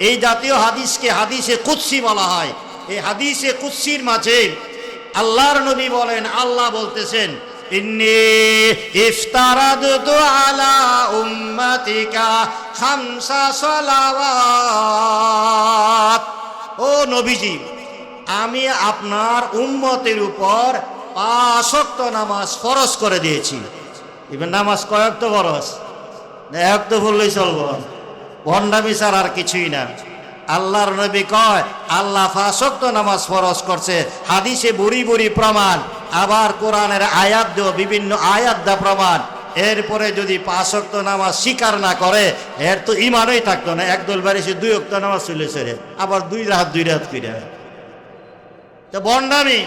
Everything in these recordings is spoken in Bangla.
এই জাতীয় হাদিসকে হাদিসে কুদসি বলা হয়। এই হাদিসে কুদসির মাঝে আল্লাহর নবী বলেন, আল্লাহ বলতেছেন, ইন্নী ইফতারাদতু আলা উম্মাতিকা খামসা সালাওয়াত। ও নবীজি, আমি আপনার উম্মতের উপর 5 ওয়াক্ত নামাজ ফরজ করে দিয়েছি। এবার নামাজ কয় ওয়াক্ত ফরজ? এক তো বললেই চলবো, ভণ্ডামি ছাড়া আর কিছুই না। আল্লাহর নবী কয় আল্লাহ 5 ওয়াক্ত নামাজ ফরজ করছে, হাদিসে বুড়ি বুড়ি প্রমাণ, আবার কোরআনের আয়াত দেও, বিভিন্ন আয়াত দা প্রমাণ। এরপরে যদি 5 ওয়াক্ত নামাজ স্বীকার না করে, এর তো ইমানই থাকতো না। একদল বাড়ি সে 2 ওয়াক্ত নামাজ চলেছে, আবার 2 রাত করে। তো ভণ্ডামি।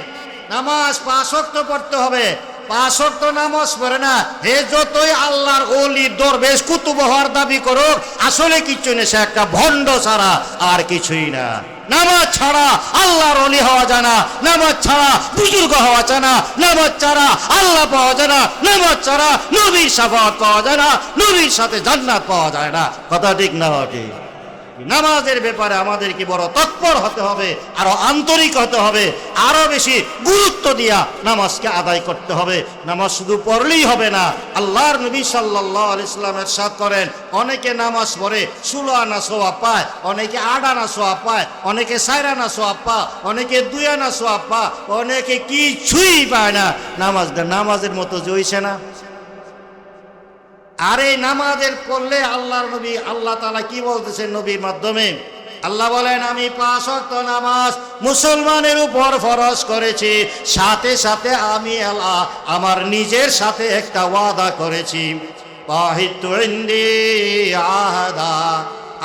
নামাজ 5 ওয়াক্ত পড়তে হবে, 5 ওয়াক্ত নামাজ পড়ে না, হে যতই আল্লাহর ওলি দরবেশ কুতুব হওয়ার দাবি করুক, আসলে কিচ্ছু নেই, সে একটা ভণ্ড ছাড়া আর কিছুই না। নামাজ ছাড়া আল্লাহর ওলি হওয়া যায় না, নামাজ ছাড়া বুজুর্গ হওয়া যায় না, নামাজ ছাড়া আল্লাহ পাওয়া যায় না, নামাজ ছাড়া নবীর শাফাআত পাওয়া যায় না, নবীর সাথে জান্নাত পাওয়া যায় না। কথা ঠিক না ঠিক? নামাজের ব্যাপারে আমাদেরকে বড় তৎপর হতে হবে, আরো আন্তরিক হতে হবে, আরো বেশি গুরুত্ব দিয়া নামাজকে আদায় করতে হবে। নামাজ শুধু পড়লেই হবে না। আল্লাহর নবী সাল্লাল্লাহু আলাইহি সাল্লাম ইরশাদ করেন, অনেকে নামাজ পড়ে 16 আনা সওয়াব পায়, অনেকে 8 আনা সওয়াব পায়, অনেকে 4 আনা সওয়াব পায়, অনেকে 2 আনা সওয়াব পায়, অনেকে কিছুই পায় না। নামাজের মতো জইছে না। আর এই নামাজের করলে আল্লাহর নবী, আল্লাহ তাআলা কি বলতেছেন নবীর মাধ্যমে? আল্লাহ বলেন, আমি 5 ওয়াক্ত নামাজ মুসলমানের উপর ফরজ করেছি, সাথে সাথে আমি আল্লাহ আমার নিজের সাথে একটা ওয়াদা করেছি। ওয়াহিদতু ইনদি আহাদা,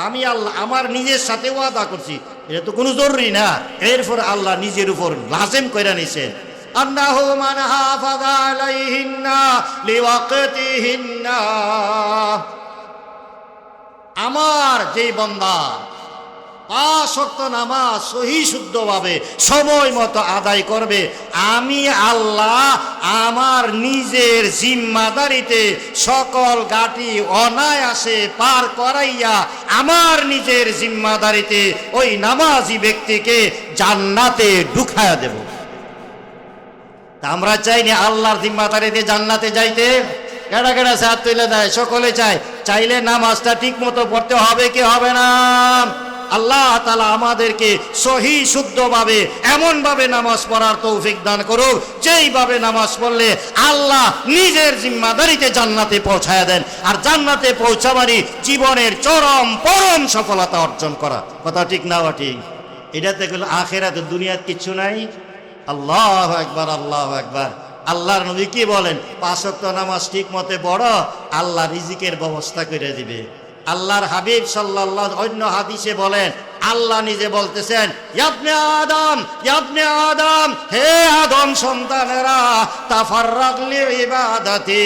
আমি আল্লাহ আমার নিজের সাথে ওয়াদা করছি। এটা তো কোনো জরুরি না। এরপর আল্লাহ নিজের উপর লাজিম কইরা নিছেন, আন্নাহু মান হাফাযা আলাইহিন্না লিওয়াক্তিহিন্না, আমার যেই বান্দা 5 ওয়াক্ত নামাজ সহি শুদ্ধভাবে সময় মতো আদায় করবে, আমি আল্লাহ আমার নিজের জিম্মাদারিতে সকল ঘাটি অনায়াসে পার করাইয়া আমার নিজের জিম্মাদারিতে ওই নামাজি ব্যক্তিকে জান্নাতে ঢুকায়া দেব। আমরা চাইনি আল্লাহর জিম্মাদারিতে জান্নাতে যাইতে? কেডা কেডা হাত তুলে দেয়? সকলে চায়। চাইলে নামাজটা ঠিক মতো পড়তে হবে কি হবে না? আল্লাহ তাআলা আমাদেরকে সহি শুদ্ধভাবে এমনভাবে নামাজ পড়ার তৌফিক দান করুক, যেইভাবে নামাজ পড়লে আল্লাহ নিজের জিম্মাদারিতে জান্নাতে পৌঁছায় দেন। আর জান্নাতে পৌঁছাবারই জীবনের চরম পরম সফলতা অর্জন করা। কথা ঠিক না ঠিক? এটাতে গেলে আখিরাতে দুনিয়ার কিচ্ছু নাই। আল্লাহু আকবার, আল্লাহু আকবার। আল্লাহর নবী কি বলেন? 5 ওয়াক্ত নামাজ ঠিক মতে পড়ো, আল্লাহ রিজিকের ব্যবস্থা করে দিবে। আল্লাহর হাবিব সাল্লাল্লাহু অন্য হাদিসে বলেন, আল্লাহ নিজে বলতেছেন, ইবনে আদম, ইবনে আদম, হে আদম সন্তানেরা, তাফাররাগ লি ইবাদাতি,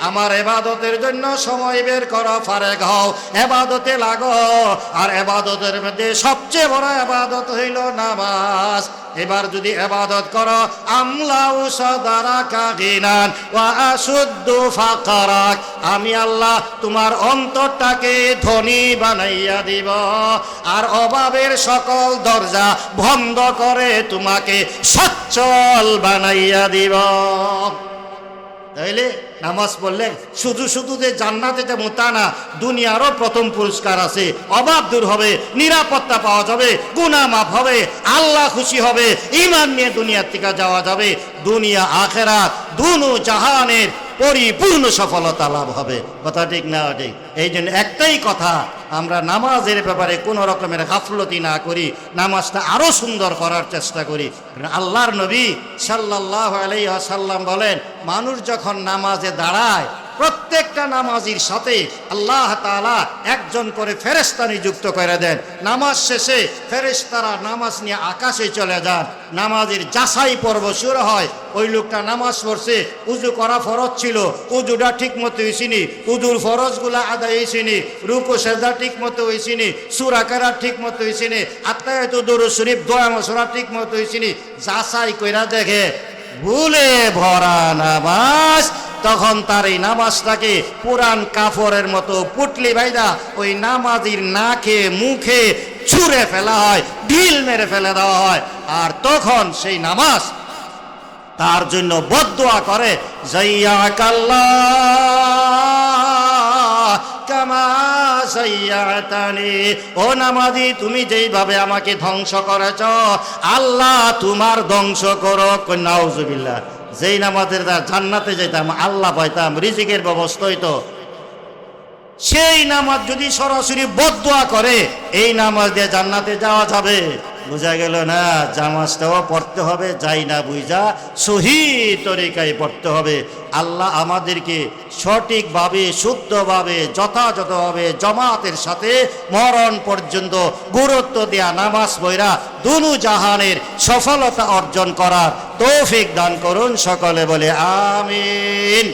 আমার ইবাদতের জন্য সময় বের করো, ফারেগ হও, ইবাদতে লাগো। আর ইবাদতের মধ্যে সবচেয়ে বড় ইবাদত হইল নামাজ। এবার যদি ইবাদত করো, আমলাউ সাদারাকা গিনান ওয়া আশুদ্দু ফাকারাক, আমি আল্লাহ তোমার অন্তরটাকে ধনী বানাইয়া দিব, আর অভাবের সকল দরজা বন্ধ করে তোমাকে সচ্ছল বানাইয়া দিব। তাইলে নামাজ পড়লে শুধু শুধু যে জান্নাতে যাবো তা না, দুনিয়ারও প্রথম পুরস্কার আছে। অভাব দূর হবে, নিরাপত্তা পাওয়া যাবে, গুনাহ মাফ হবে, আল্লাহ খুশি হবে, ঈমান নিয়ে দুনিয়ার থেকে যাওয়া যাবে। দুনিয়া আখিরাত দুনো জাহানের পরিপূর্ণ সফলতা লাভ হবে। কথা ঠিক না ঠিক? এই জন্য একটাই কথা, আমরা নামাজের ব্যাপারে কোনো রকমের গাফলতি না করি, নামাজটা আরো সুন্দর করার চেষ্টা করি। আল্লাহর নবী সাল্লাল্লাহু আলাইহি ওয়াসাল্লাম বলেন, মানুষ যখন নামাজে দাঁড়ায়, প্রত্যেকটা নামাজির সাথে আল্লাহ তাআলা একজন করে ফেরেশতা নিযুক্ত করে দেন। নামাজ শেষে ফেরেশতারা নামাজ নিয়ে আকাশে চলে যান। নামাজের যাচাই পর্ব শুরু হয়। ওই লোকটা নামাজ পড়ছে, উজু করা ফরজ ছিল, উজুটা ঠিক মতো হয়েছিনি, উজুর ফরজগুলা আদায় হয়েছিনি, রুকু সেজদা ঠিক মতো হয়েছিনি, সূরা কেরাত ঠিক মতো হয়েছিনি, আত্তাহিয়াতু দুরূদ শরীফ দোয়া মাসুরা ঠিক মতো হয়েছিনি। যাচাই কইরা দেখে ভুলে ভরা নামাজ, তখন তার এই নামাজটাকে পুরান কাফরের মতো পুটলি বাইদা ওই নামাজির নাকে মুখে ছুঁড়ে ফেলা হয়, ঢিল মেরে ফেলে দেওয়া হয়। আর তখন সেই নামাজ তার জন্য বদদুয়া করে, জাইয়াকাল্লাহ কামা জাইয়াতানি, ও নামাজি তুমি যেইভাবে আমাকে ধ্বংস করেছ, আল্লাহ তোমার ধ্বংস করো। নাউজুবিল্লাহ। যেই নামাজের জান্নাতে যেতাম, আল্লাহ পাইতাম, রিজিকের ব্যবস্থা হইতো, সেই নামাজ যদি সরাসরি বদদুয়া করে, এই নামাজ দিয়ে জান্নাতে যাওয়া যাবে? বোঝা গেল না? জামাজটাও পড়তে হবে, যাই না বুঝা সহিহ তরিকায় পড়তে হবে। আল্লাহ আমাদেরকে সঠিকভাবে, শুদ্ধভাবে, যথাযথভাবে জামাতের সাথে মরণ পর্যন্ত গুরুত্ব দেয়া নামাজ পড়া দুনু জাহানের সফলতা অর্জন করার তৌফিক দান করুন। সকলে বলে আমিন।